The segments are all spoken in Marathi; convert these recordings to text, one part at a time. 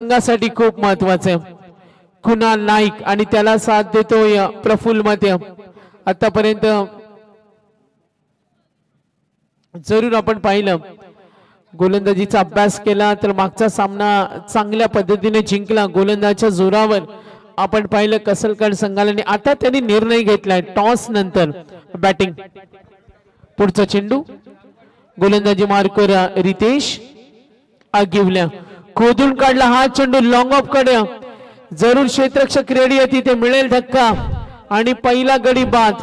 संघासाठी खूप महत्वाचे कुणाल नाईक आणि त्याला साथ देतोय प्रफुल्ल मते। आतापर्यंत जरूर आपण पाहिलं गोलंदाजीचा अभ्यास केला तर मागचा सामना चांगल्या पद्धतीने जिंकला गोलंदाजाच्या जोरावर। आपण पाहिलं कसलकड संघाला आता त्यांनी निर्णय घेतलाय टॉस नंतर बॅटिंग। पुढचा चेंडू गोलंदाजी मार्कर रितेश आगिवल्या खोदून काढला हा चेंडू लॉंग ऑफ कडे जरूर क्षेत्ररक्षक रेडी आहे तिथे मिळेल धक्का आणि पहिला गडी बाद।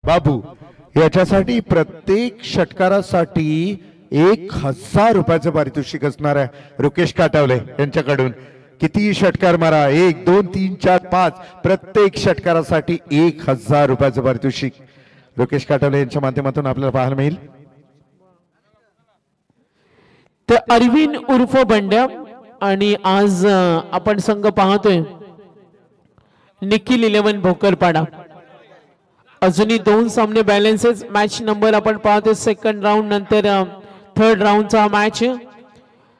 बाबू याच्यासाठी प्रत्येक षटकारासाठी 1000 रुपयाचं पारितोषिक असणार आहे रुकेश काटावले यांच्याकडून। किती षटकार मारा 1 2 3 4 5 प्रत्येक षटकारासाठी 1000 रुपयाचं पारितोषिक रुकेश काटावले यांच्या माध्यमातून आपल्याला पाहायला मिळेल। तर अरविंद उर्फ बंड्या आणि आज आपण संघ पाहतोय निखिल 11 भोकरपाडा। अजूनही 2 सामने बॅलन्सेस मॅच नंबर आपण पाहतोय सेकंड राउंड नंतर थर्ड राउंडचा match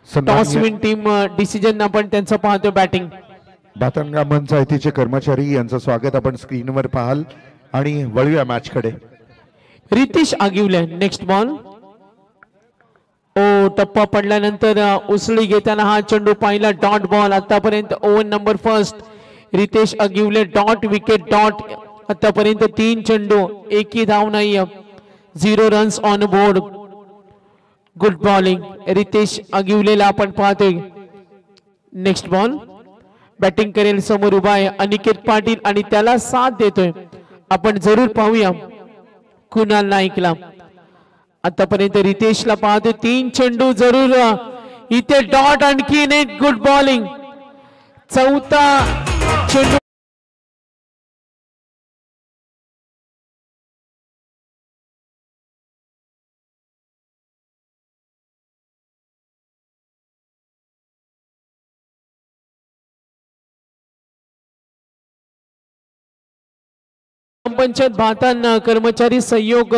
toss win team decision आपण त्यांचं पाहतोय बॅटिंग। बातनगा पंचायतीचे कर्मचारी यांचं स्वागत आपण स्क्रीनवर पाहाल आणि वळूया मॅच कडे। रितेश आगिवले नेक्स्ट बॉल ओ टप्पा पडल्यानंतर उसळी घेताना हा चेंडू पाहिला डॉट बॉल। आतापर्यंत over number first Ritesh Agivale dot wicket dot. आतापर्यंत 3 चेंडू एकही धाव नाही 0 runs on board. Good bowling Ritesh आगिवलेला आपण पाहतोय। नेक्स्ट बॉल बॅटिंग करेल समोर उभा आहे अनिकेत पाटील आणि त्याला साथ देतोय आपण जरूर पाहूया कुणाल नाईकला। आतापर्यंत रितेशला पाहतोय 3 चेंडू जरूर इथे डॉट आणखीन एक गुड बॉलिंग। चौथा चेंडू पंचायत भातान कर्मचारी सहयोग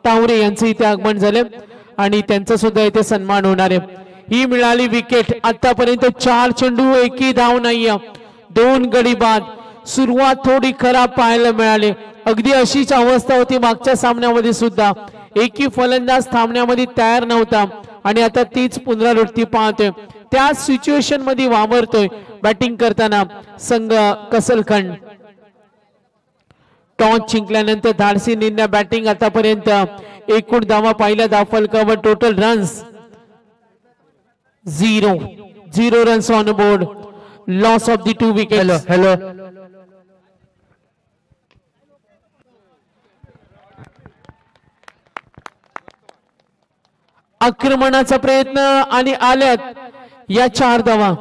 टावरे यांचे इथे आगमन झाले आणि त्यांचा सुद्धा इथे सन्मान होणार आहे। ही मिळाली विकेट। आतापर्यंत 4 चेंडू एकही धाव नाही 2 गडी बाद। सुरुवात थोडी खराब पाहायला मिळाली अगदी अशीच अवस्था होती मागच्या सामन्यामध्ये सुद्धा एकही फलंदाज थांबण्यामध्ये तयार नव्हता आणि आता तीच पुनरावृत्ती पाहतोय त्या सिच्युएशन मध्ये वावरतोय बॅटिंग करताना संघ कसलखंड। टॉस जिंकल्यानंतर धाडसी निर्णय बॅटिंग। आतापर्यंत एकूण धावा पाहिल्या धावफलकावर total runs 0 runs on board loss of the 2 wickets. हेलो आक्रमणाचा प्रयत्न आणि आल्यात या 4 धावा।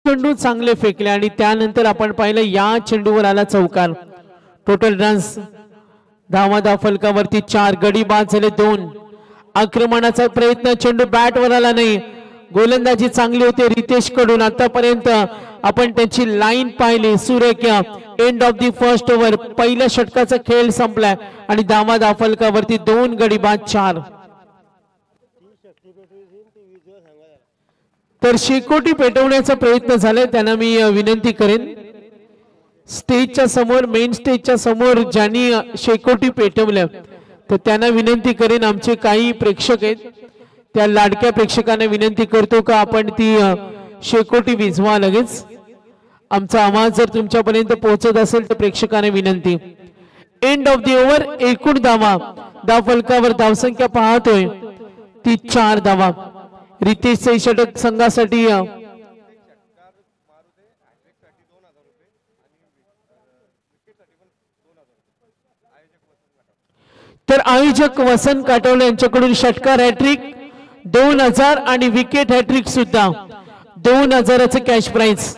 चेंडू चांगले फेकले आणि त्यानंतर आपण पाहिलं या चेंडूवर आला चौकार। टोटल रन्स धावा फलकावरती 4 गडी बाद झाले 2। आक्रमणाचा प्रयत्न चेंडू बॅट वर आला नाही गोलंदाजी चांगली होती रितेश कडून। आतापर्यंत आपण त्यांची लाईन पाहिली सुरेख end of the first over पहिल्या षटकाचा खेळ संपलाय आणि धावा फलकावरती 2 गडी बाद 4। तर शेकोटी पेटवण्याचा प्रयत्न झालाय त्यांना मी विनंती करेन स्टेजच्या समोर मेन स्टेजच्या समोर ज्यांनी शेकोटी पेटवल्या तर त्यांना विनंती करेन आमचे काही प्रेक्षक आहेत त्या लाडक्या प्रेक्षकांना विनंती करतो का आपण ती शेकोटी विझवा लगेच। आमचा आवाज जर तुमच्यापर्यंत पोहोचत असेल तर प्रेक्षकांना विनंती। एंड ऑफ दी ओव्हर एकूण धाव फलकावर धावसंख्या पाहतोय ती 4 धावा। रितेश षटक संघासाठी तर आयोजक वसंत काटवले यांच्याकडून षटकार हॅट्रिक 2000 आणि विकेट हॅट्रिक सुद्धा 2000चे कॅश प्राइज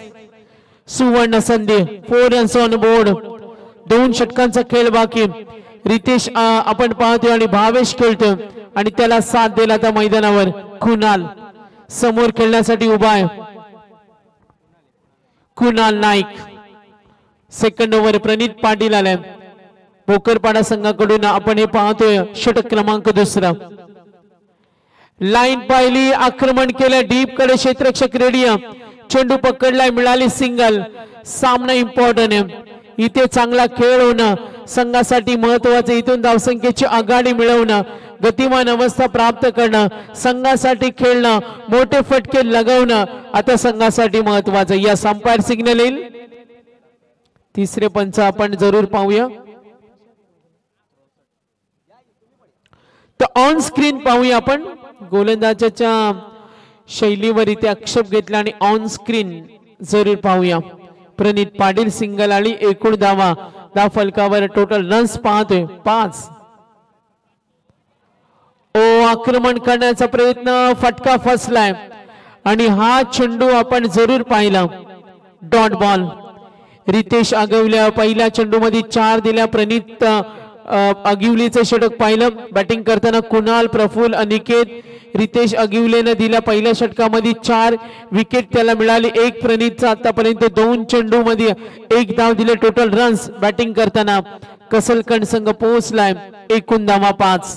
सुवर्ण संधी 4 रन्स ऑन बोर्ड 2 षटकांचा खेळ बाकी रितेश आपण पाहतोय आणि भावेश खेळतोय आणि त्याला साथ दिला आता मैदानावर कुणाल समोर खेळण्यासाठी उभा आहे कुणाल नाईक सेकंड ओव्हर प्रणित पाटील आलाय भोकरपाडा संघाकडून आपण हे पाहतोय षटक क्रमांक 2 लाईन पाहिली आक्रमण केलं डीप कडे क्षेत्ररक्षक रेडियम चेंडू पकडलाय मिळाली सिंगल सामना इम्पॉर्टंट आहे इथे चांगला खेळ होणं संघासाठी महत्वाचं इथून धावसंख्येची आघाडी मिळवणं गतिमान अवस्था प्राप्त करणं संघासाठी खेळणं मोठे फटके लगवणं आता संघासाठी महत्वाचं या अंपायर सिग्नल येईल तिसरे पंच आपण जरूर पाहूया तर ऑन स्क्रीन पाहूया आपण गोलंदाजाच्या शैलीवर इथे आक्षेप घेतला आणि ऑन स्क्रीन जरूर पाहूया प्रणित पाटील सिंगल आली एकूण धाव फलकावर टोटल रन्स पाहतोय 5 आक्रमण करण्याचा प्रयत्न फटका फसलाय आणि हा चेंडू आपण जरूर पाहिला डॉट बॉल रितेश आगवल्या पहिल्या चेंडू मध्ये 4 दिल्या प्रणित अगिवलीचे षटक पाहिलं बॅटिंग करताना कुणाल प्रफुल्ल अनिकेत रितेश अगिवलेने दिल्या पहिल्या षटकामध्ये 4 विकेट त्याला मिळाली एक प्रणितचा आतापर्यंत 2 चेंडू मध्ये 1 धाव दिले टोटल रन्स बॅटिंग करताना कसलकंड संघ पोहोचलाय एकूण धावा 5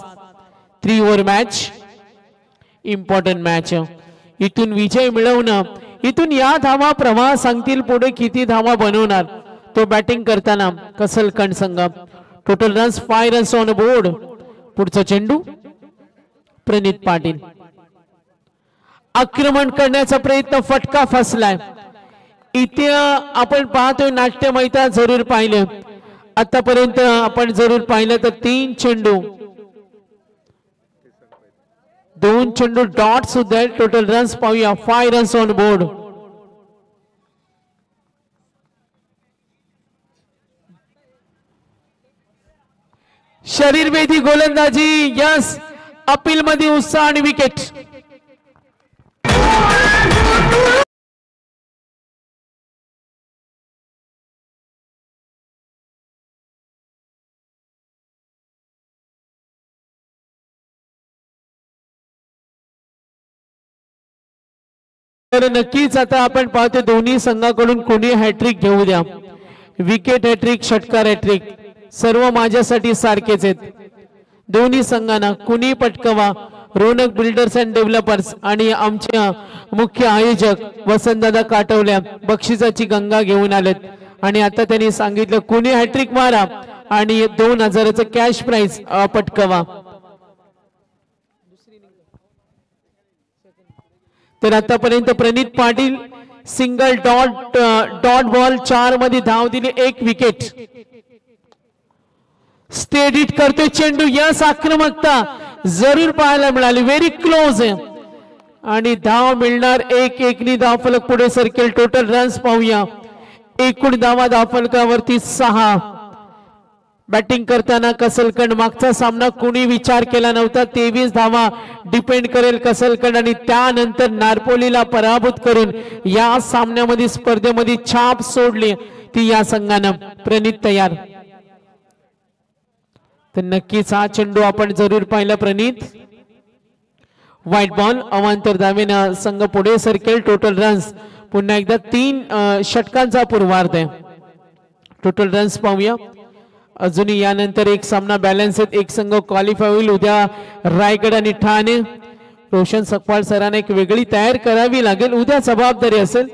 3 ओव्हर मॅच इम्पॉर्टंट मॅच इथून विजय मिळवणं इथून या धावा प्रवाह सांगतील पुढे किती धावा बनवणार तो बॅटिंग करताना कसलकंड संघ total runs 5 runs on board पुढचा चेंडू प्रणित पाटील आक्रमण करण्याचा प्रयत्न फटका फसलाय इथे आपण पाहतोय नाट्य मैदान जरूर पाहिले आतापर्यंत आपण जरूर पाहिलं तर 3 चेंडू 2 चेंडू डॉट सुद्धा टोटल रन्स पाहूया 5 रन्स ऑन बोर्ड शरीरभेदी गोलंदाजी यस अपील मध्ये उत्साह आणि विकेट तर नक्कीच आता आपण पाहतो दोन्ही संघाकडून कोणी हॅट्रिक घेऊ द्या विकेट हॅट्रिक षटकार हॅट्रिक सर्व माझ्यासाठी सारखेच आहेत दोन्ही संघांना कुणी पटकवा रोनक बिल्डर्स अँड डेव्हलपर्स आणि आमच्या मुख्य आयोजक वसंतदादा काटवल्या बक्षिसाची गंगा घेऊन आलेत आणि आता त्यांनी सांगितलं कुणी हॅट्रिक मारा आणि 2000चं कॅश प्राइज पटकवा तर आतापर्यंत प्रणित पाटील सिंगल डॉट बॉल 4 मध्ये धाव दिली 1 विकेट स्टेडिट करतोय चेंडू यस आक्रमकता जरूर पाहायला मिळाली व्हेरी क्लोज आहे आणि धाव मिळणार 1-1 नी धाव फलक पुढे सरकेल टोटल रन्स पाहूया एकूण धावा धाव फलकावरती 6 बॅटिंग करताना कसलकंड मागचा सामना कुणी विचार केला नव्हता 23 धावा डिपेंड करेल कसलकंड आणि त्यानंतर नारपोलीला पराभूत करून या सामन्यामध्ये स्पर्धेमध्ये छाप सोडली ती या संघानं प्रणित तयार तर नक्कीच हा चेंडू आपण जरूर पाहिला प्रणित व्हाईट बॉल अवांतर धावेनं संघ पुढे सरकेल टोटल रन्स पुन्हा एकदा 3 षटकांचा पूर्वार्ध आहे टोटल रन्स पाहूया अजूनही यानंतर एक सामना बॅलन्स आहे एक संघ क्वालिफाय होईल उद्या रायगड आणि ठाणे रोशन सकपाळ सरांना एक वेगळी तयार करावी लागेल उद्या जबाबदारी असेल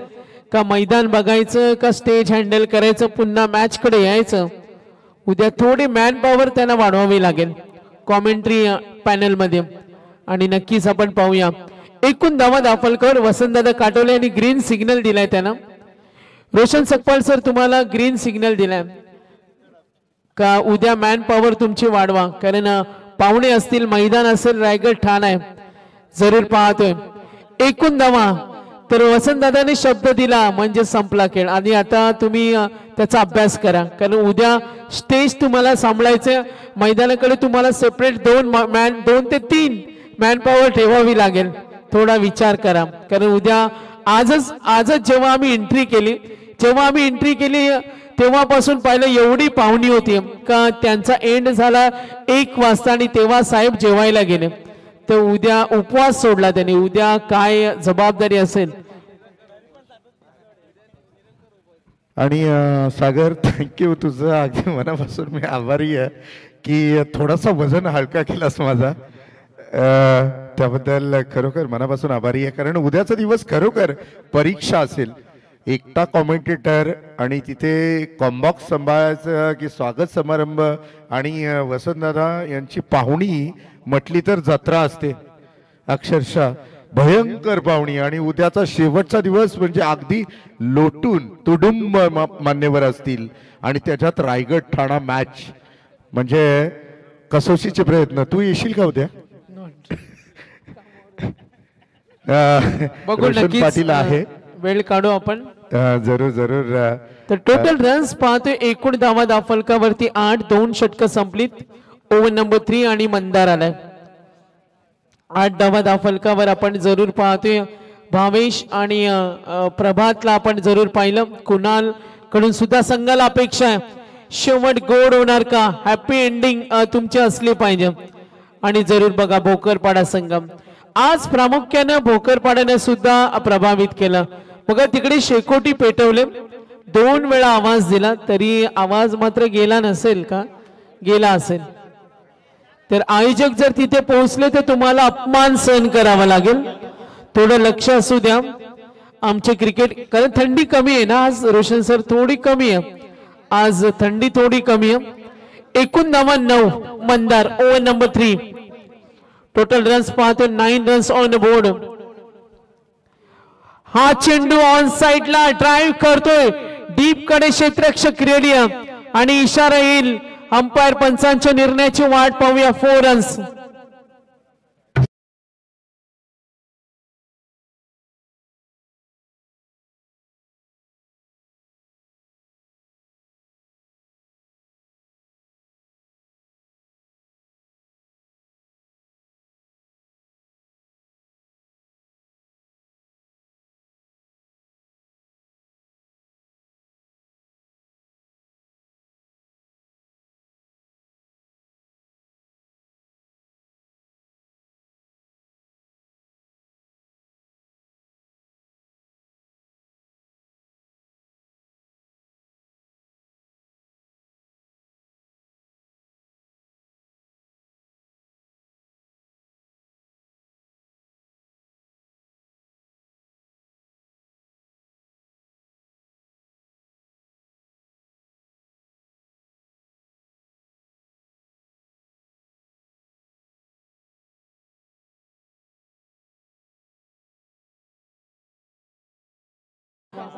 का मैदान बघायचं का स्टेज हँडल करायचं पुन्हा मॅच कडे यायचं उद्या थोडी मॅन पॉवर त्यांना वाढवावी लागेल कॉमेंट्री पॅनल मध्ये आणि नक्कीच आपण पाहूया एकूण धावा दाफलकर वसंतदादा काटोले यांनी ग्रीन सिग्नल दिलाय त्यांना रोशन सकपाळ सर तुम्हाला ग्रीन सिग्नल दिलाय का उद्या मॅन पॉवर तुमची वाढवा कारण पाहुणे असतील मैदान असेल रायगड ठाणे जरूर पाहतोय एकूण धावा तर वसंतदादाने शब्द दिला म्हणजे संपला खेळ आणि आता तुम्ही त्याचा अभ्यास करा कारण उद्या स्टेज तुम्हाला सांभाळायचं मैदानाकडे तुम्हाला सेपरेट 2 ते 3 मॅन पॉवर ठेवावी लागेल थोडा विचार करा कारण उद्या आजच जेव्हा आम्ही एंट्री केली तेव्हापासून पाहिलं एवढी पाहुणी होती का त्यांचा एंड झाला 1 वाजता आणि तेव्हा साहेब जेवायला गेले तर उद्या उपवास सोडला त्यांनी उद्या काय जबाबदारी असेल आणि सागर थँक्यू तुझं अगदी मनापासून मी आभारी आहे की थोडासा वजन हलका केलास माझा त्याबद्दल खरोखर मनापासून आभारी आहे कारण उद्याचा दिवस खरोखर परीक्षा असेल एकटा कॉमेंटेटर आणि तिथे कॉम्बॉक्स सांभाळायचं की स्वागत समारंभ आणि वसंतदादा यांची पाहुणी म्हटली तर जत्रा असते अक्षरशः भयंकर पाहुणी आणि उद्याचा शेवटचा दिवस म्हणजे अगदी लोटून तुडुंब मान्यवर असतील आणि त्याच्यात रायगड ठाणा मॅच म्हणजे कसोशीचे प्रयत्न तू येशील का उद्या रोशन पाटील आहे वेळ काढू आपण जरूर जरूर तर टोटल रन्स पाहतोय एकूण धावा दाफलकावरती 8 2 षटकं संपलीत ओव्हर नंबर 3 आणि मंदार आलाय 8 धावा दाफलकावर आपण जरूर पाहतोय भावेश आणि प्रभातला आपण जरूर पाहिलं कुणाल कडून सुद्धा संघाला अपेक्षा आहे शेवट गोड होणार का हॅपी एंडिंग तुमची असली पाहिजे आणि जरूर बघा भोकरपाडा संगम आज प्रामुख्याने भोकरपाड्याने सुद्धा प्रभावित केलं बघा तिकडे शेकोटी पेटवले 2 वेळा आवाज दिला तरी आवाज मात्र गेला नसेल का गेला असेल तर आयोजक जर तिथे पोहोचले तर तुम्हाला अपमान सहन करावा लागेल थोडं लक्ष असू द्या आमचे क्रिकेट कारण थंडी कमी आहे ना आज रोशन सर थोडी कमी आहे आज थंडी थोडी कमी आहे एकूण धावा 9 Mandar over number 3 total runs पाहतो 9 रन्स ऑन बोर्ड हा चेंडू ऑन साइडला ड्राइव्ह करतोय डीप कडे क्षेत्ररक्षक रेडी आणि इशारा येईल अंपायर पंचांच्या निर्णयाची वाट पाहूया 4 runs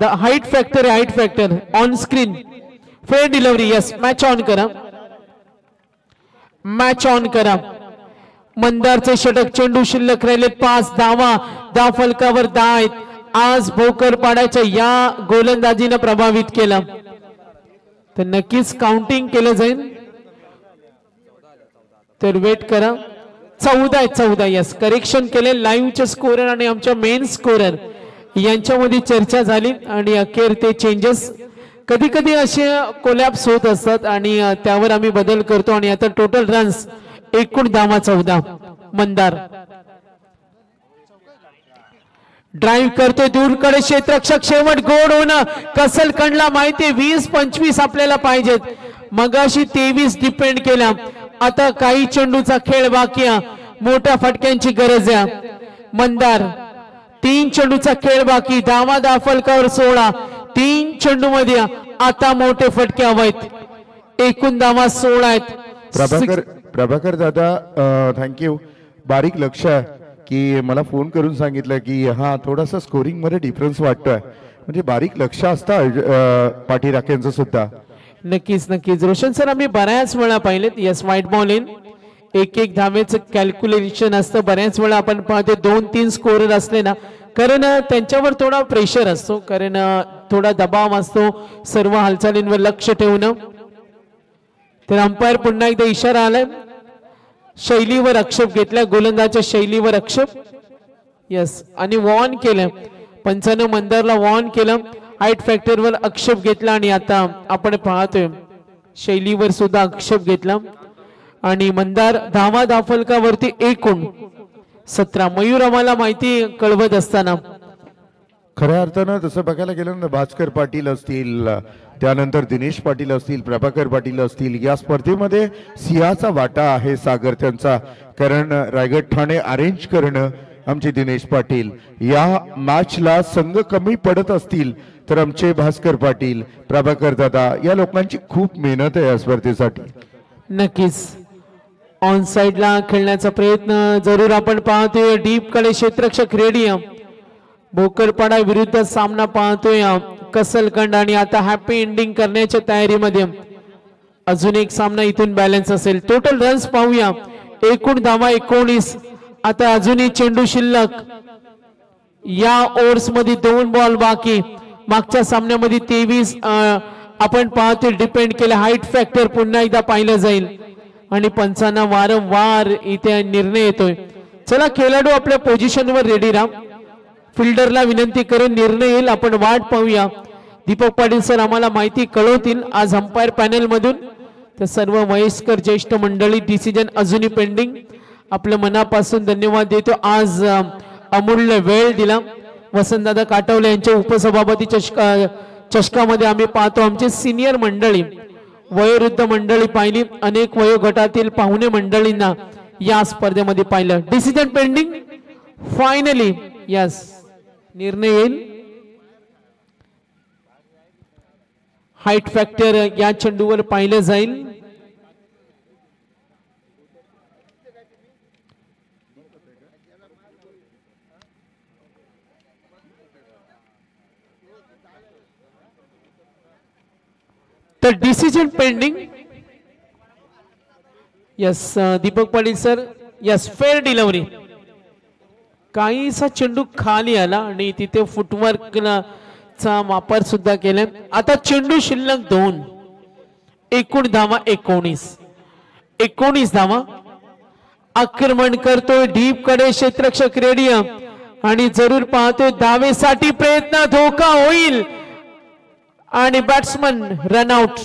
The height factor on screen. Fair delivery. Yes. Match on करा. Match on करा. मंदारचे षटक चेंडू शिल्लक राहिले 5 धावा दाफलकावर 10 आहेत आज भोकरपाड्याच्या या गोलंदाजीने प्रभावित केलं तर नक्कीच काउंटिंग केलं जाईल तर वेट करा 14 यस करेक्शन केले लाईव्हचे स्कोरर आणि आमच्या मेन स्कोरर यांच्यामध्ये चर्चा झाली आणि अखेर ते चेंजेस कधी कधी असे कोलॅप्स होत असतात आणि त्यावर आम्ही बदल करतो आणि आता टोटल रन्स एकूण धावा 14 मंदार ड्राइव्ह करतोय दूरकडे क्षेत्ररक्षक शेवट गोड होणं कसल कणला माहिती 20-25 आपल्याला पाहिजेत मगाशी 23 डिपेंड केला आता काही चेंडूचा खेळ बाकी मोठ्या फटक्यांची गरज आहे मंदार 3 चेंडूचा खेळ बाकी धावा दाफलकावर 16 3 चेंडू मध्ये आता मोठे फटके हवेत एकूण धावा 16 आहेत प्रभाकर दादा थँक्यू बारीक लक्ष आहे की मला फोन करून सांगितलं की हा थोडासा स्कोरिंग मध्ये डिफरन्स वाटतोय म्हणजे बारीक लक्ष असतं पाठी राख्यांचं सुद्धा नक्कीच रोशन सर आम्ही बऱ्याच वेळा पाहिलेत यस व्हाईट बॉल इन एक धावेचं कॅल्क्युलेशन असतं बऱ्याच वेळा आपण पाहतो 2-3 स्कोरर असले ना कारण त्यांच्यावर थोडा प्रेशर असतो, कारण थोडा दबाव असतो सर्व हालचालींवर लक्ष ठेवणं. तर अंपायर पुन्हा एकदा इशारा आलाय, शैलीवर आक्षेप घेतला, गोलंदाजच्या शैलीवर आक्षेप. यस, आणि वॉर्न केलं पंचानं, मंदारला वॉर्न केलं, हाईट फॅक्टरवर आक्षेप घेतला आणि आता आपण पाहतोय शैलीवर सुद्धा आक्षेप घेतला आणि मंदार धावा दाफलकावरती एकूण 17. मयूर आम्हाला माहिती कळवत असताना खऱ्या अर्थानं तसं बघायला गेलं ना, भास्कर पाटील असतील, त्यानंतर दिनेश पाटील असतील, प्रभाकर पाटील असतील, या स्पर्धेमध्ये सिंहाचा वाटा आहे सागर त्यांचा. कारण रायगड ठाणे अरेंज करणं आमचे दिनेश पाटील, या मॅचला संघ कमी पडत असतील तर आमचे भास्कर पाटील, प्रभाकर दादा, या लोकांची खूप मेहनत आहे या स्पर्धेसाठी. नक्कीच ऑन साइडला खेळण्याचा प्रयत्न जरूर आपण पाहतोय. डीप कडे क्षेत्ररक्षक रेडी, भोकरपाडा विरुद्ध सामना पाहतोय कसलखंड आणि आता हॅपी एंडिंग करण्याच्या तयारीमध्ये. अजून एक सामना इथून बॅलन्स असेल. टोटल रन्स पाहूया, एकूण धावा 19. आता अजूनही चेंडू शिल्लक, या ओव्हर्स मध्ये 2 बॉल बाकी. मागच्या सामन्यामध्ये 23 आपण पाहतोय डिपेंड केलं. हाईट फॅक्टर पुन्हा एकदा पाहिलं जाईल आणि पंचांना वारंवार इथे निर्णय येतोय. चला खेळाडू आपल्या पोझिशनवर रेडी राहा. फिल्डरला विनंती करून निर्णय येईल, आपण वाट पाहूया. दीपक पाटील सर आम्हाला माहिती कळवतील आज अंपायर पॅनल मधून. तर सर्व वयस्कर ज्येष्ठ मंडळी, डिसिजन अजूनही पेंडिंग. आपल्या मनापासून धन्यवाद देतो. आज अमूल्य वेळ दिला. वसंतदादा काटवले यांच्या उपसभापती चषकामध्ये आम्ही पाहतो आमचे सिनियर मंडळी, वयोवृद्ध मंडळी पाहिली, अनेक वयोगटातील पाहुणे मंडळींना या स्पर्धेमध्ये पाहिलं. डिसिजन पेंडिंग, फायनली यस निर्णय येईल. हाईट फॅक्टर या चेंडूवर पाहिलं जाईल. तर decision pending. Yes Deepak Patil sir, yes fair delivery. काहीसा चेंडू खाली आला आणि तिथे फुटवर्क चा वापर सुद्धा केलाय. आता चेंडू शिल्लक 2, एकूण धावा 19 धावा. आक्रमण करतोय डीप कडे क्षेत्ररक्षक रेडियम आणि जरूर पाहतोय धावेसाठी प्रयत्न, धोका होईल आणि बॅट्समन रनआउट.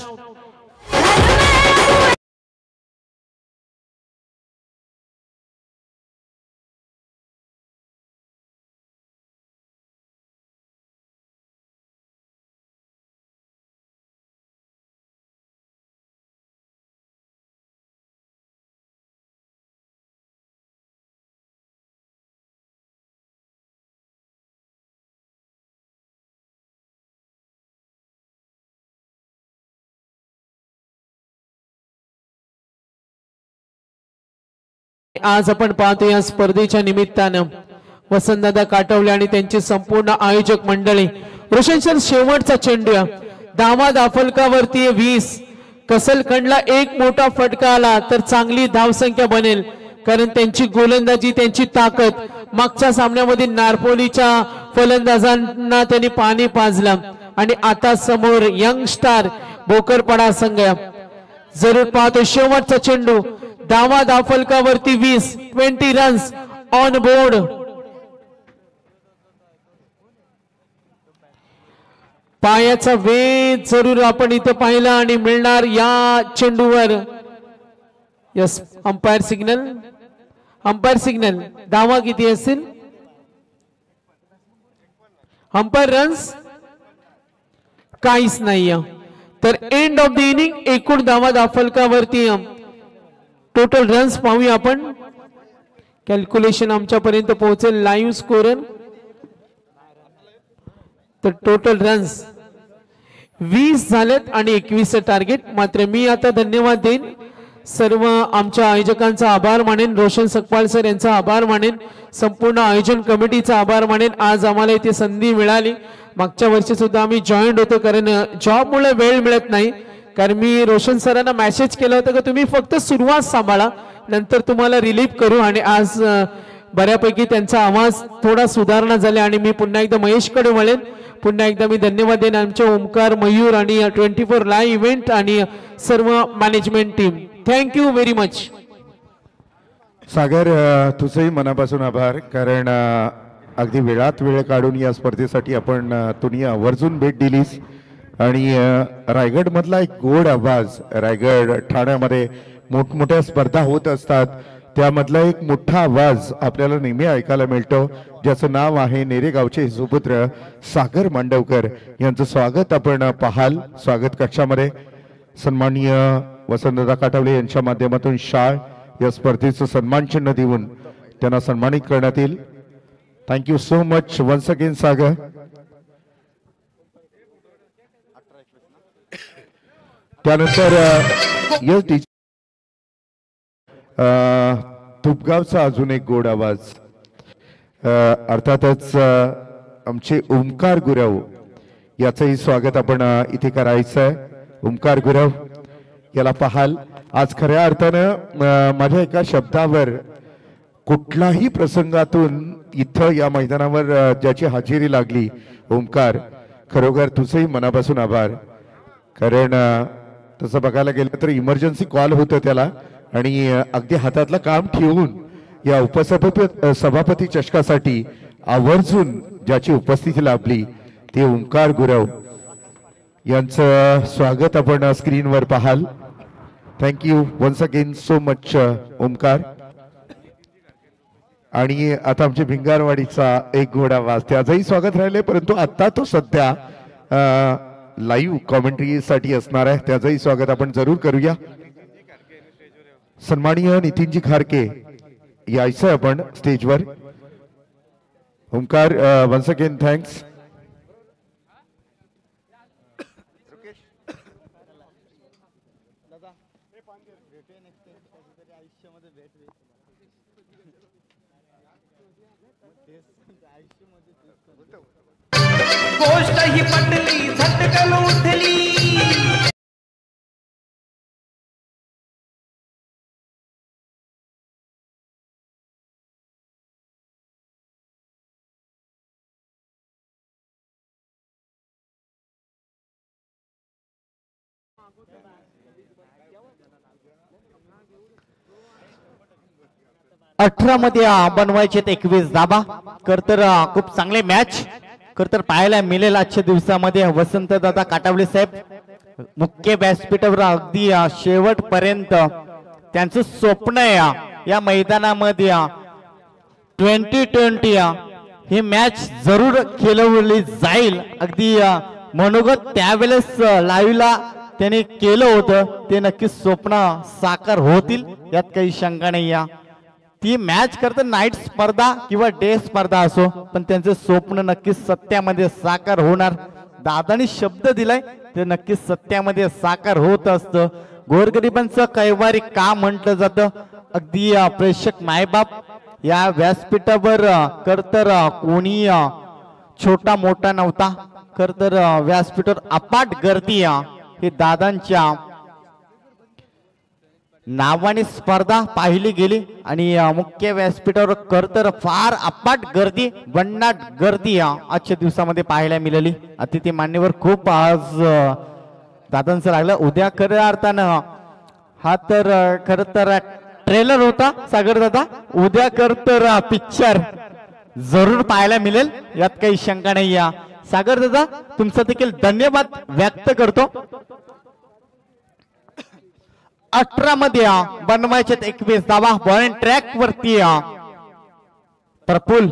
आज आपण पाहतो या स्पर्धेच्या निमित्तानं वसंतदादा काटवले आणि त्यांची संपूर्ण आयोजक मंडळी. रोशन सर, शेवटचा चेंडू धावा दाफलकावरती 20. कसलखंडला एक मोठा फटका आला तर चांगली धावसंख्या बनेल, कारण त्यांची गोलंदाजी, त्यांची ताकद. मागच्या सामन्यामध्ये नारपोलीच्या फलंदाजांना त्यांनी पाणी पाजलं आणि आता समोर यंग स्टार भोकरपाडा संघ. जरूर पाहतो शेवटचा चेंडू, धावा दाफलकावरती 20 रन्स ऑन बोर्ड. पायाचा वेध जरूर आपण इथे पाहिला आणि मिळणार या चेंडूवर. Yes umpire signal. धावा किती असतील? अंपायर रन्स काहीच नाही. तर एंड ऑफ द इनिंग एकूण धावा दाफलकावरती. टोटल रन्स पाहूया आपण, कॅल्क्युलेशन आमच्यापर्यंत पोहोचेल लाईव्ह स्कोर. तर टोटल रन्स 20 झालेत आणि 21 टार्गेट. मात्र मी आता धन्यवाद देईन, सर्व आमच्या आयोजकांचा आभार मानेन, रोशन सकपाल सर यांचा आभार मानेन, संपूर्ण आयोजन कमिटीचा आभार मानेन. आज आम्हाला इथे संधी मिळाली. मागच्या वर्षी सुद्धा आम्ही जॉईंट होतो, कारण जॉबमुळे वेळ मिळत नाही. कारण मी रोशन सरांना मेसेज केला होता की तुम्ही फक्त सुरुवात सांभाळा, नंतर तुम्हाला रिलीफ करू. आणि आज बऱ्यापैकी त्यांचा आवाज थोडा सुधारणा झाला आणि मी पुन्हा एकदा महेशकडे वळेन. पुन्हा एकदा मी धन्यवाद देईन आमचे ओमकार, मयूर आणि 24 लाईव्ह इव्हेंट आणि सर्व management team. Thank you very much. Sagar, तुझंही मनापासून आभार, कारण अगदी वेळात वेळ काढून या स्पर्धेसाठी आपण तुम्ही आवर्जून भेट दिलीस. आणि रायगडमधला एक गोड आवाज, रायगड ठाण्यामध्ये मोठमोठ्या स्पर्धा होत असतात, त्यामधला एक मोठा आवाज आपल्याला नेहमी ऐकायला मिळतो, ज्याचं नाव आहे नेरेगावचे सुपुत्र सागर मांडवकर यांचं स्वागत आपण पाहाल. स्वागत कक्षामध्ये सन्माननीय वसंतदादा काटवले यांच्या माध्यमातून शाळ या स्पर्धेचं सन्मान चिन्ह देऊन त्यांना सन्मानित करण्यात येईल. Thank you so much once again Sagar. त्यानंतर यस तुपगावचा अजून एक गोड आवाज, अर्थातच आमचे ओमकार गुरव याचंही स्वागत आपण इथे करायचं आहे. ओमकार गुरव याला पाहाल. आज खऱ्या अर्थानं माझ्या एका शब्दावर कुठलाही प्रसंगातून इथं या मैदानावर ज्याची हजेरी लागली, ओमकार, खरोखर तुझंही मनापासून आभार. कारण तसं बघायला गेलं तर इमर्जन्सी कॉल होतं त्याला, आणि अगदी हातातलं काम ठेवून या सभापती चषकासाठी आवर्जून ज्याची उपस्थिती लाभली ते ओमकार गुरव यांचं स्वागत आपण स्क्रीनवर पाहाल. Thank you once again so much Omkar. आणि आता आमच्या भिंगारवाडीचा एक घोडा आवाज, त्याचंही स्वागत राहिले, परंतु आता तो सध्या लाईव्ह कॉमेंट्रीसाठी असणार आहे, त्याचंही स्वागत आपण जरूर करूया. सन्माननीय नितीनजी खारके यायचं आपण स्टेजवर. Omkar, once again thanks. गोष्ट ही पटली, झटकन उठली. अठरा मध्ये बनवायचे 21 धाबा. तर खूप चांगले मॅच तर पाहायला मिळेल आजच्या दिवसामध्ये. वसंतदादा काटावले साहेब मुख्य व्यासपीठावर अगदी शेवटपर्यंत त्यांचं स्वप्न आहे या मैदानामध्ये 2020 ही मॅच जरूर खेळवली जाईल. अगदी मनोगत त्यावेळेस लाईव्हला त्याने केलं होतं, ते नक्कीच स्वप्न साकार होतील यात काही शंका नाही. ती मॅच करता नाईट स्पर्धा किंवा डे स्पर्धा असो, पण त्यांचं स्वप्न नक्कीच सत्यामध्ये साकार होणार. दादानी शब्द दिलाय ते नक्कीच सत्यामध्ये साकार होत असतं. गोरगरिबांचं कैवारी का म्हटलं जातं. अगदी प्रेक्षक मायबाप या व्यासपीठावर तर कोणी छोटा मोठा नव्हता. तर व्यासपीठावर अपाट गर्दी हे दादांच्या नावाने स्पर्धा पाहिली गेली आणि मुख्य व्यासपीठावर तर फार अपाट गर्दी, भन्नाट गर्दी आजच्या दिवसामध्ये पाहायला मिळाली. अतिथी मान्यवर खूप आज दादांचं लागलं. उद्या खऱ्या अर्थानं हा तर खरं तर ट्रेलर होता सागर दादा, उद्या तर पिक्चर जरूर पाहायला मिळेल यात काही शंका नाही. सागर दादा तुमचा देखील धन्यवाद व्यक्त करतो. 18 मध्ये बनवायचे 21 धावा. बॉलिंग ट्रॅक वरती प्रफुल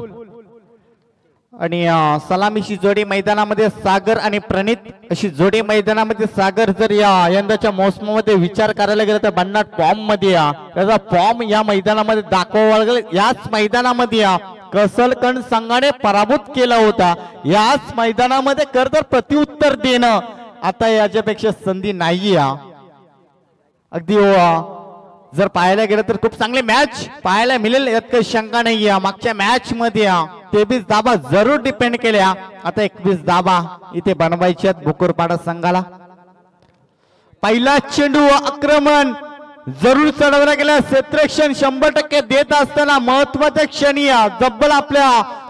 आणि सलामीची जोडी मैदानामध्ये सागर आणि प्रणित अशी जोडी मैदानामध्ये. सागर जर या यंदाच्या मोसमामध्ये विचार करायला गेला तर भन्नाट फॉर्म मध्ये त्याचा फॉर्म या मैदानामध्ये दाखवावा लागेल. याच मैदानामध्ये कसलकण संघाने पराभूत केला होता. याच मैदानामध्ये तर प्रत्युत्तर देणं आता याच्यापेक्षा संधी नाही. अगदी जर पाहायला गेलं तर खूप चांगले मॅच पाहायला मिळेल यात काही शंका नाही. मागच्या मॅच मध्ये 23 धाबा जरूर डिपेंड केल्या. आता 21 धाबा इथे बनवायचे आहेत भुकुरपाडा संघाला. पहिला चेंडू आक्रमण जरूर चढवला गेला क्षेत्ररक्षण 100% देत असताना महत्वाच्या क्षणी जब्बल आपल्या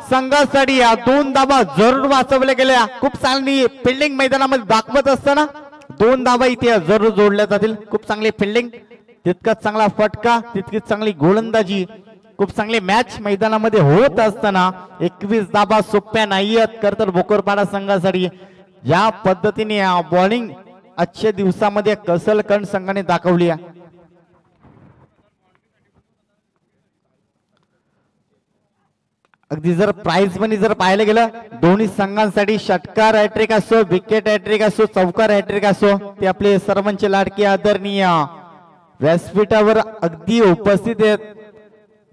संघासाठी 2 धावा जरूर वाचवल्या गेल्या. खूप चांगली फिल्डिंग मैदानामध्ये दाखवत असताना 2 धावा इथे जरूर जोडल्या जातील. खूप चांगली फिल्डिंग, तितकाच चांगला फटका, तितकीच चांगली गोलंदाजी, खूप चांगली मॅच मैदानामध्ये होत असताना 21 धावा सोप्या नाहीयेत करतर बोकरपाडा संघासाठी. या पद्धतीने बॉलिंग आजच्या दिवसामध्ये कसलकंड संघाने दाखवली आहे. अगदी जर प्राइज मनी जर पाहायला गेलं दोन्ही संघांसाठी षटकार हॅट्रिक असो, विकेट हॅट्रिक असो, चौकार हॅट्रिक असो, ते आपले सर्वांचे लाडके आदरणीय व्यासपीठावर अगदी उपस्थित आहेत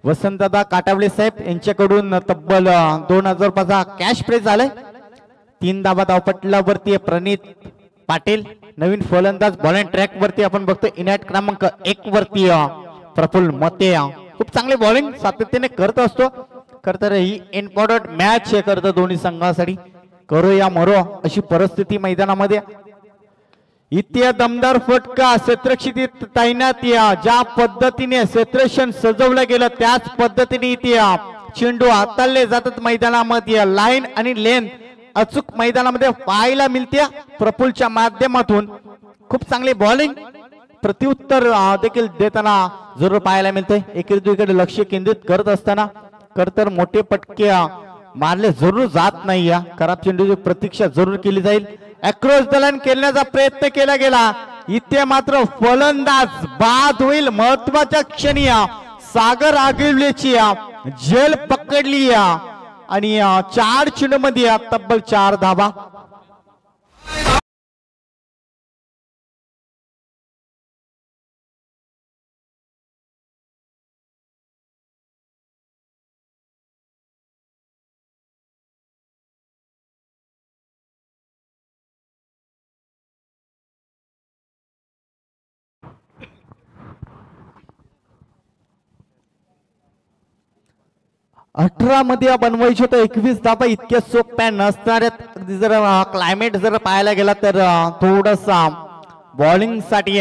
वसंतदादा काटावले साहेब यांच्याकडून तब्बल 2000 रुपयाचा कॅश प्राइज झालाय. 3 धावा धावपटलावरती प्रणित पाटील, नवीन फलंदाज बॉलिंग ट्रॅक वरती आपण बघतो इनॅट क्रमांक 1 वरती प्रफुल्ल मते. खूप चांगले बॉलिंग सातत्याने करत असतो. खरतर ही इम्पॉर्टंट मॅच आहे करतं दोन्ही संघासाठी. करो या मरो अशी परिस्थिती मैदानामध्ये. इथे दमदार फटका क्षेत्ररक्षित तैनात ज्या पद्धतीने क्षेत्ररक्षण सजवलं गेलं त्याच पद्धतीने इथे चेंडू हाताळले जातात मैदानामध्ये. लाईन आणि लेंथ अचूक मैदानामध्ये पाहायला मिळते प्रफुल्लच्या माध्यमातून. खूप चांगली बॉलिंग प्रत्युत्तर देखील देताना जरूर पाहायला मिळते. एकेरीकडे लक्ष केंद्रित करत असताना करतर मोठे पटके मारले जरूर जात नाही. खराब चेंडूची प्रतीक्षा जरूर केली जाईल. अक्रॉस दलन खेळण्याचा प्रयत्न केला गेला. इथे मात्र फलंदाज बाद होईल. महत्वाच्या क्षणी सागर आगिवलेची झेल पकडली आणि 4 चेंडूमध्ये तब्बल 4 धावा. अठरा मध्ये बनवायचे होतं 21 धावा इतक्या सोप्या नसणार आहेत. अगदी जर क्लायमेट जर पाहायला गेला तर थोडसा बॉलिंग साठी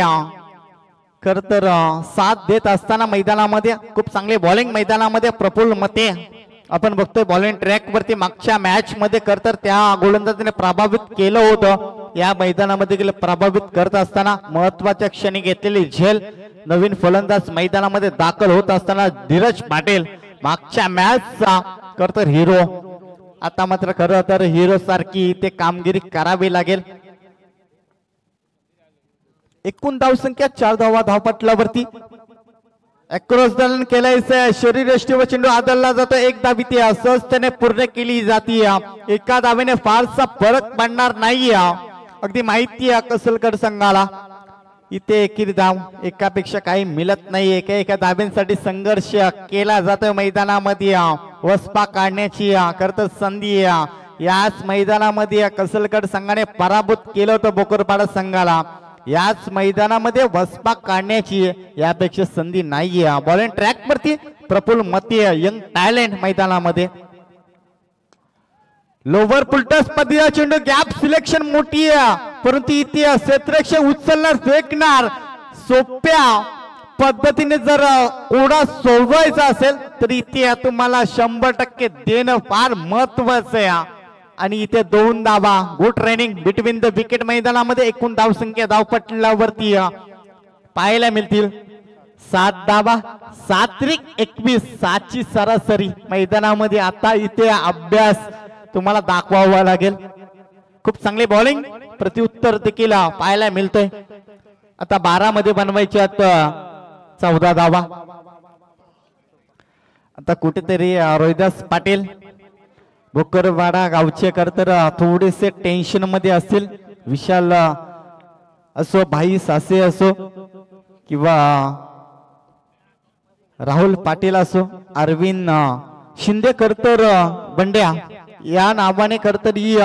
खर तर साथ देत असताना मैदानामध्ये खूप चांगले बॉलिंग मैदानामध्ये प्रफुल्ल मते आपण बघतोय बॉलिंग ट्रॅक वरती मागच्या मॅच मध्ये करतर त्या गोलंदाजाने प्रभावित केलं होतं. या मैदानामध्ये गेले प्रभावित करत असताना महत्वाच्या क्षणी घेतलेली झेल. नवीन फलंदाज मैदानामध्ये दाखल होत असताना धीरज पाटील मागच्या मॅचचा करतर हिरो. आता मात्र खरं तर हिरो सारखी ते कामगिरी करावी लागेल. एकूण धावसंख्या 4 धावा धावपटलावरती. अक्रॉस दलन केलाय शरीरयष्टी व चेंडू आदळला जातो. 1 धाव इथे सहजतेने पूर्ण केली जाते. एका धावेने फारसा फरक पडणार नाही. अगदी माहिती आहे कसलकड संघाला इथे एकेरी धाव एकापेक्षा काही मिळत नाही. एका धाब्यांसाठी संघर्ष केला जातोय मैदानामध्ये. वसपा काढण्याची करत संधी याच मैदानामध्ये कसलकड संघाने पराभूत केलं होतं बोकरपाडा संघाला. याच मैदानामध्ये वसपा काढण्याची यापेक्षा संधी नाहीये. बॉलिंग ट्रॅक वरती प्रफुल्ल मते यंग टॅलेंट मैदानामध्ये. लोवर पुलटस पद्धतीचा चेंडू गॅप सिलेक्शन मोठी आहे परंतु इथे क्षेत्ररक्षण उचलणार फेकणार. सोप्या पद्धतीने जर ओढा सोडवायचा असेल तर इथे तुम्हाला 100% देणं फार महत्वाचं आहे. आणि इथे 2 धावा good training between the wicket मैदानामध्ये. एकूण धावसंख्या धावपटलावरती पाहायला मिळतील 7 धावा. 7-21 7 ची सरासरी मैदानामध्ये. आता इथे अभ्यास तुम्हाला दाखवावा लागेल. खूप चांगली बॉलिंग प्रत्युत्तर देखील पाहायला मिळतोय. आता 12 मध्ये बनवायचे 14 धावा. आता कुठेतरी रोहिदास पाटील बोकरवाडा गावचे तर थोडेसे टेन्शन मध्ये असतील. विशाल असो, भाई सासे असो किंवा राहुल पाटील असो, अरविंद शिंदे करतर बंड्या या नावाने करतर ही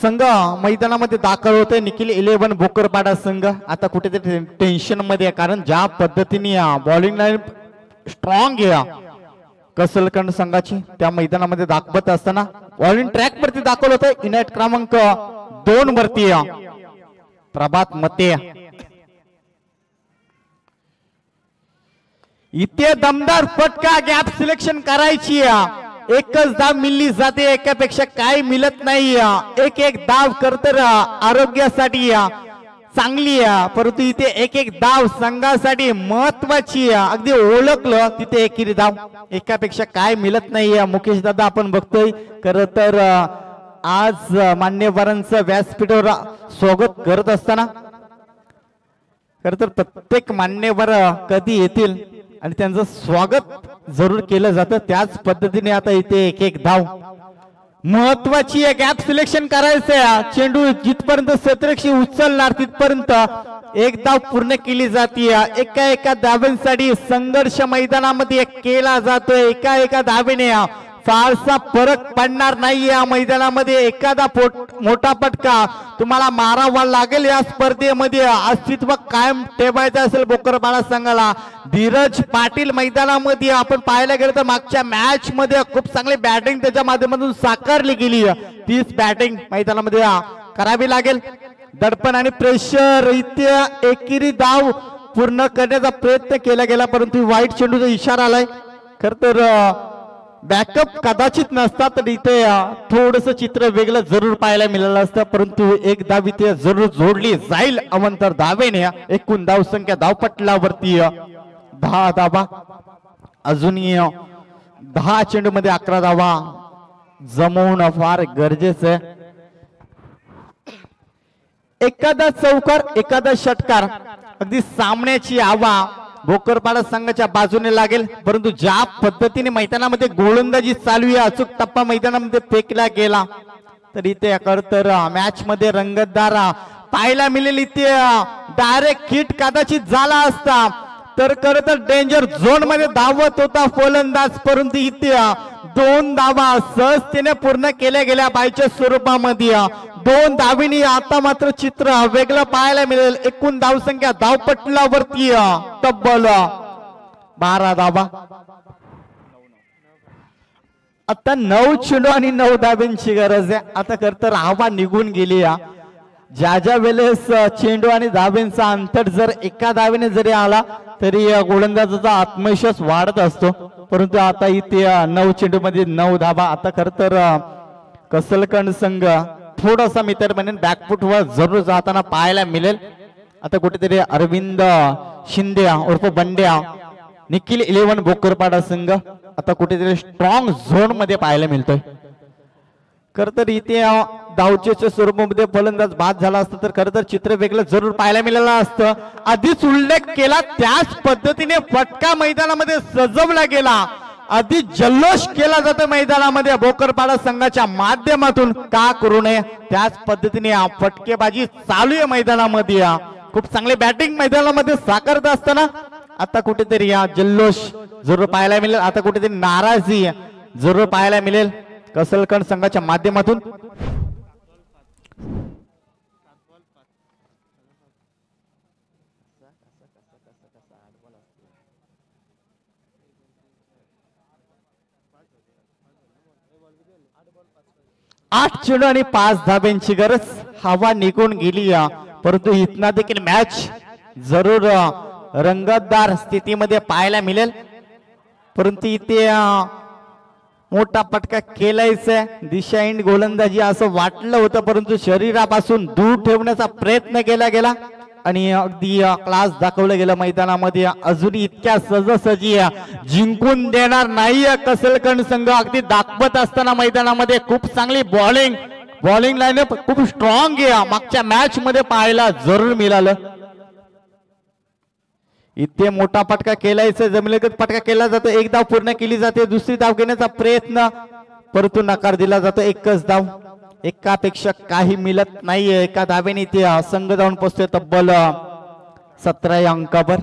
संघ मैदानामध्ये दाखल होते. निखिल 11 बोकरपाडा संघ आता कुठेतरी टेन्शन मध्ये कारण ज्या पद्धतीने बॉलिंग लाईन स्ट्रॉंग आहे कसलकंड संघाची त्या मैदानामध्ये दाखवत असताना बॉलिंग ट्रॅक वरती दाखल होते. इनॅट क्रमांक 2 वरती प्रभात मते. इथे दमदार फटका गॅप सिलेक्शन करायची एकच धाव मिळली जाते एकापेक्षा काय मिळत नाही एक एक धाव करतर आरोग्यासाठी चांगली परंतु इथे एक एक धाव संघासाठी महत्वाची अगदी ओळखलं तिथे एकेरी धाव एकापेक्षा काय मिळत नाही मुकेश दादा आपण बघतोय खर तर आज मान्यवरांचं व्यासपीठावर स्वागत करत असताना खर तर प्रत्येक मान्यवर कधी येतील आणि त्यांचं स्वागत जरूर केलं जातं त्याच पद्धतीने आता इथे एक एक धाव महत्वाची गॅप सिलेक्शन करायचंय चेंडू जिथपर्यंत क्षेत्रक्षी उचलणार तिथपर्यंत एक धाव पूर्ण केली जाते एका एका धावेसाठी संघर्ष मैदानामध्ये केला जातोय एका एका धावेने फारसा फरक पडणार नाही या मैदानामध्ये एखादा मोठा पटका तुम्हाला मारावा लागेल या स्पर्धेमध्ये अस्तित्व कायम ठेवायचं असेल बोकरपाडा संघाला धीरज पाटील मैदानामध्ये आपण पाहायला गेलं तर मागच्या मॅच मध्ये खूप चांगली बॅटिंग त्याच्या माध्यमातून साकारली गेली तीच बॅटिंग मैदानामध्ये करावी लागेल दडपण आणि प्रेशर इथे एकेरी धाव पूर्ण करण्याचा प्रयत्न केला गेला परंतु वाईट चेंडूचा इशारा आलाय खर तर बॅकअप कदाचित नसता तर इथे थोडस चित्र वेगळं जरूर पाहायला मिळालं असतं परंतु एक धाव इथे जरूर जोडली जाईल अवंतर धावेने एकूण धाव संख्या धावपटलावरती 10 धावा अजूनही 10 चेंडू मध्ये 11 धावा जमवणं फार गरजेचं आहे एखादा चौकार एखादा षटकार अगदी सामन्याची हवा भोकरपाडा संघाच्या बाजूने लागेल परंतु ज्या पद्धतीने मैदानामध्ये गोलंदाजी चालू आहे अचूक टप्पा मैदानामध्ये फेकला गेला तर इथे तर मॅच मध्ये रंगतदार पाहायला मिळेल इथे डायरेक्ट हिट कदाचित झाला असता तर खरं तर डेंजर झोन मध्ये धावत होता फलंदाज परंतु इथे 2 धावा सहजतेने पूर्ण केल्या गेल्या बायच्या स्वरूपामध्ये 2 धावींनी आता मात्र चित्र वेगळं पाहायला मिळेल एकूण धावसंख्या धावपटलावरती तब्बल 12 धावा आता 9 चेंडू आणि 9 धाव्यांची गरज आहे आता खरं तर हवा निघून गेली ज्या वेळेस चेंडू आणि धाव्यांचा अंतर जर एका धावेने जरी आला तरी गोलंदाजाचा आत्मविश्वास वाढत असतो परंतु आता इथे 9 चेंडू मध्ये 9 धावा आता खर तर कसलकंड संघ थोडासा मित्र म्हणून बॅकफुट वर जरूर जाताना पाहायला मिळेल आता कुठेतरी अरविंद शिंदे उर्फ बंड्या निखिल 11 भोकरपाडा संघ आता कुठेतरी स्ट्रॉंग झोन मध्ये पाहायला मिळतोय खर तर इथे धावचेच्या स्वरूपामध्ये फलंदाज बाद झाला असता तर खरं तर चित्र वेगळं जरूर पाहायला मिळालं असतं आधीच उल्लेख केला त्याच पद्धतीने फटका मैदानामध्ये सजवला गेला आधी जल्लोष केला जातो मैदानामध्ये भोकरपाडा संघाच्या माध्यमातून का करू नये त्याच पद्धतीने फटकेबाजी चालू आहे मैदानामध्ये खूप चांगले बॅटिंग मैदानामध्ये साकारत असताना आता कुठेतरी जल्लोष जरूर पाहायला मिळेल आता कुठेतरी नाराजी जरूर पाहायला मिळेल कसलकंड संघाच्या माध्यमातून आठ चेंडू आणि 5 धाब्यांची गरज हवा निघून गेली परंतु इथना देखील मॅच जरूर रंगतदार स्थितीमध्ये पाहायला मिळेल परंतु इथे मोठा पटका केलायचा दिशा इंड गोलंदाजी असं वाटलं होतं परंतु शरीरापासून दूर ठेवण्याचा प्रयत्न केला गेला आणि अगदी क्लास दाखवलं गेलं मैदानामध्ये अजूनही इतक्या सहजासहजी जिंकून देणार नाही कसलकंड संघ अगदी दाखवत असताना मैदानामध्ये खूप चांगली बॉलिंग लाईनअप खूप स्ट्रॉंग आहे मागच्या मॅच मध्ये पाहायला जरूर मिळालं इथे मोठा पटका केलायचा जमिनीगत पटका केला जातो एक धाव पूर्ण केली जाते दुसरी धाव घेण्याचा प्रयत्न परंतु नकार दिला जातो एकच धाव एकापेक्षा काही मिळत नाहीये एका धावेने इथे संघ जाऊन पोहोचतोय तब्बल 17 अंकावर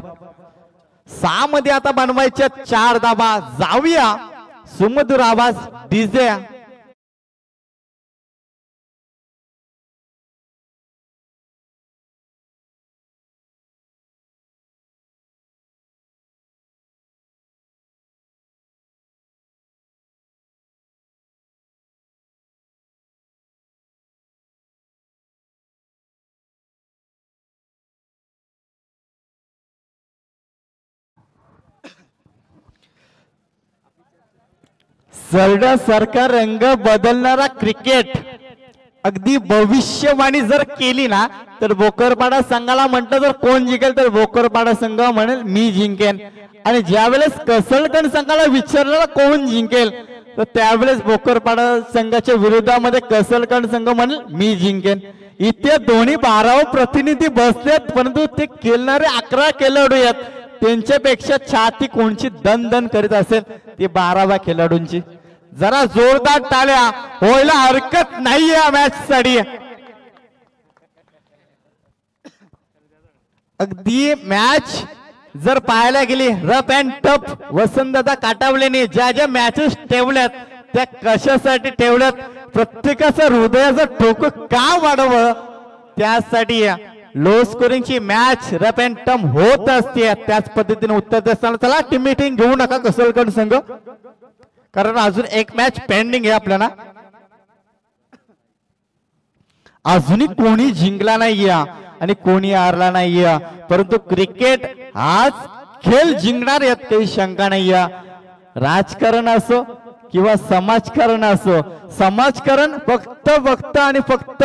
6 मध्ये आता बनवायच्या 4 धावा जाऊया सुमधुर आवाज डीजे सरड्यासारखा रंग बदलणारा क्रिकेट अगदी भविष्यवाणी जर केली ना तर भोकरपाडा संघाला म्हटलं जर कोण जिंकेल तर भोकरपाडा संघ म्हणेल मी जिंकेन, आणि ज्यावेळेस कसलकण संघाला विचारलं कोण जिंकेल तर त्यावेळेस भोकरपाडा संघाच्या विरोधामध्ये कसलकण संघ म्हणेल मी जिंकेन. इथे दोन्ही 12 प्रतिनिधी बसलेत, परंतु ते खेळणारे 11 खेळाडू आहेत, त्यांच्यापेक्षा छाती कोणची दन दन करीत असेल ती 12व्या खेळाडूंची. जरा जोरदार टाळ्या व्हायला हरकत नाही या मॅच साठी. अगदी मॅच जर पाहायला गेली रफ अँड टफ वसंतदादा काटावलेने ज्या ज्या मॅचेस ठेवल्यात त्या कशासाठी ठेवल्यात, प्रत्येकाचं हृदयाचं ठोकं का वाढवं त्यासाठी लो स्कोरिंगची मॅच रफ अँड टफ होत असते. त्याच पद्धतीने उत्तर देताना चला टीम मीटिंग घेऊ नका कसलकण संघ, कारण अजून एक मॅच पेंडिंग आहे आपल्याला. अजूनही कोणी जिंकला नाहीये आणि कोणी हारला नाहीये, परंतु क्रिकेट आज खेळ जिंकणार यात काही शंका नाहीये. राजकारण असो किंवा समाजकारण असो, समाजकारण फक्त आणि फक्त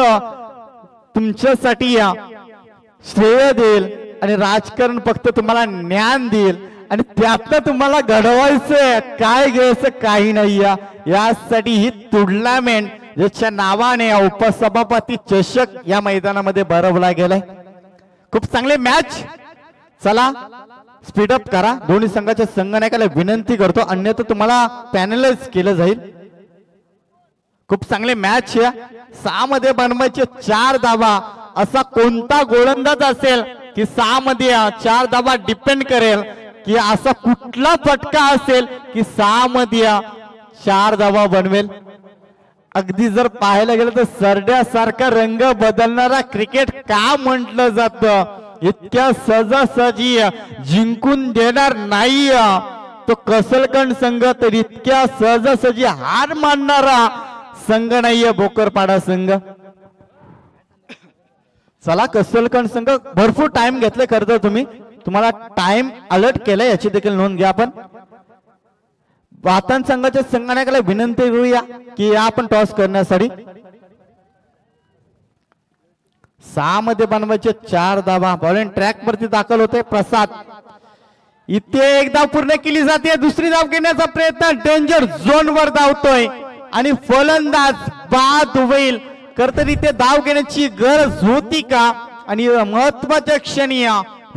तुमच्यासाठी श्रेय देईल आणि राजकारण फक्त तुम्हाला ज्ञान देईल आणि त्यातनं तुम्हाला घडवायचं काय घ्यायचं काही नाही. यासाठी ही टुर्नामेंट ज्याच्या नावाने उपसभापती चषक या मैदानामध्ये भरवला गेलाय. खूप चांगले मॅच. चला स्पीडअप करा. दोन्ही संघाच्या संघनायकाला विनंती करतो, अन्यथा तुम्हाला पॅनलाइज केलं जाईल. खूप चांगले मॅच या 6 मध्ये बनवायचे 4 धावा. असा कोणता गोलंदाज असेल की 6 मध्ये 4 धावा डिपेंड करेल, की असा कुठला फटका असेल की 6 मध्ये 4 धावा बनवेल. अगदी जर पाहायला गेलं तर सरड्यासारखा रंग बदलणारा क्रिकेट का म्हटलं जातं, इतक्या सहजासहजी जिंकून देणार नाही तो कसलकण संघ, तर इतक्या सहजासहजी हार मानणारा संघ नाहीये भोकरपाडा संघ. चला कसलकण संघ भरपूर टाइम घेतले खरं तर तुम्हाला टाइम अलर्ट केलाय याची देखील नोंद घ्या. आपण वातान संघाच्या संघनायकाला विनंती करूया की आपण टॉस करण्यासाठी 6 मध्ये बनवायचे 4 धावा. बॉलिंग ट्रॅक वरती दाखल होते प्रसाद. इथे एक धाव पूर्ण केली जाते, दुसरी धाव घेण्याचा प्रयत्न डेंजर झोन वर धावतोय आणि फलंदाज बाद होईल. तर इथे धाव घेण्याची गरज होती का, आणि महत्वाच्या क्षणी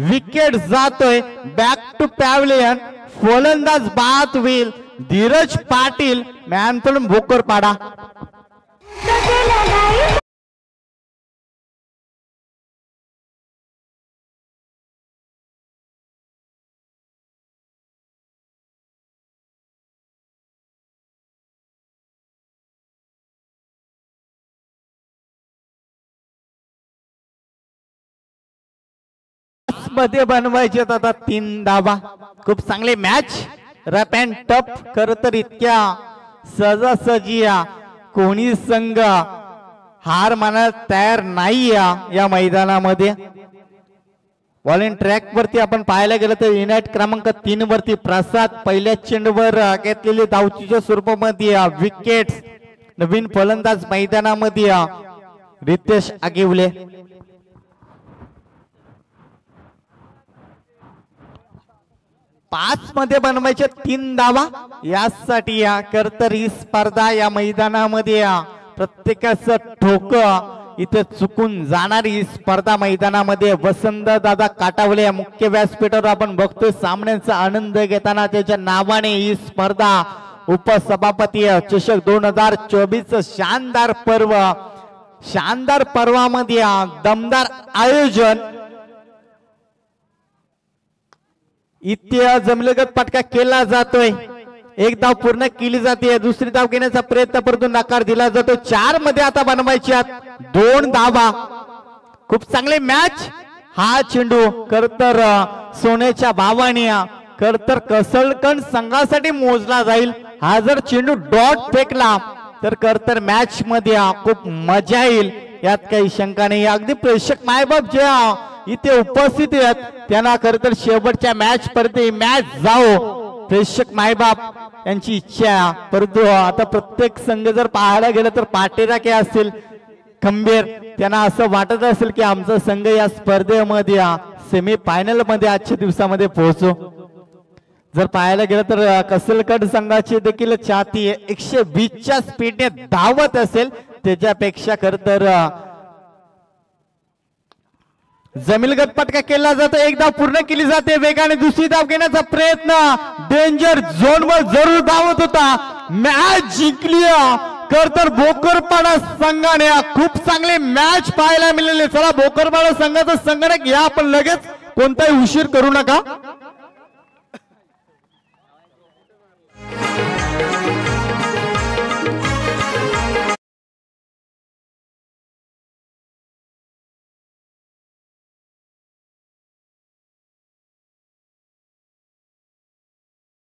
विकेट जातोय. Back to pavilion. फलंदाज बाद होईल. Dheeraj Patil man from Bhokarpada. मध्ये बनवायचे आता 3 धावा. खूप चांगले मॅच रफ अँड टफ. खर तर इतक्या सहजासहजी कोणी संघ हार मानायला तयार नाही या मैदानामध्ये. बॉलिंग ट्रॅक वरती आपण पाहायला गेलं तर युनाइट क्रमांक 3 वरती प्रसाद पहिल्या चेंडूवर घेतलेली धावचीच्या स्वरूपामध्ये विकेट. नवीन फलंदाज मैदानामध्ये रितेश आगिवले. 5 मध्ये बनवायचे 3 धावा. यासाठी करतर ही स्पर्धा या मैदानामध्ये प्रत्येकाचं ठोक इथे चुकून जाणारी ही स्पर्धा मैदानामध्ये वसंत दादा काटावले मुख्य व्यासपीठावर आपण बघतोय सामन्यांचा आनंद घेताना त्याच्या नावाने ही स्पर्धा उपसभापती चषक 2024 शानदार पर्व. शानदार पर्वामध्ये दमदार आयोजन. इथे जमलगत फटका केला जातोय. एक धाव पूर्ण केली जाते, दुसरी धाव घेण्याचा प्रयत्न परंतु नकार दिला जातो. 4 मध्ये आता बनवायच्या 2 धावा. खूप चांगले मॅच. हा चेंडू करतर सोन्याच्या भावाने करतर कसलकण संघासाठी मोजला जाईल. हा जर चेंडू डॉट फेकला तर करतर मॅच मध्ये खूप मजा येईल, यात काही शंका नाही. अगदी प्रेक्षक मायबाप जे इथे उपस्थित आहेत त्यांना खरं तर शेवटच्या मॅच पर्यंत मॅच जाओ प्रेक्षक मायबाप यांची इच्छा आहे, परंतु आता प्रत्येक संघ जर पाहायला गेलं तर पाटेरा काय असेल खंबीर त्यांना असं वाटत असेल की आमचा संघ या स्पर्धेमध्ये सेमी फायनल मध्ये आजच्या दिवसामध्ये पोहोचो. जर पाहायला गेलं तर कसलकड संघाची देखील छाती 120च्या स्पीडने धावत असेल, त्याच्यापेक्षा खर तर जमीलगत पटका केला जातो, एकदा पूर्ण केली जाते, वेगाने दुसरी धाव घेण्याचा प्रयत्न, डेंजर झोन वर जरूर धावत होता, मॅच जिंकली खर तर भोकरपाडा संघाने. खूप चांगले मॅच पाहायला मिळाले. चला भोकरपाडा संघाचा संगणक या आपण लगेच कोणताही उशीर करू नका.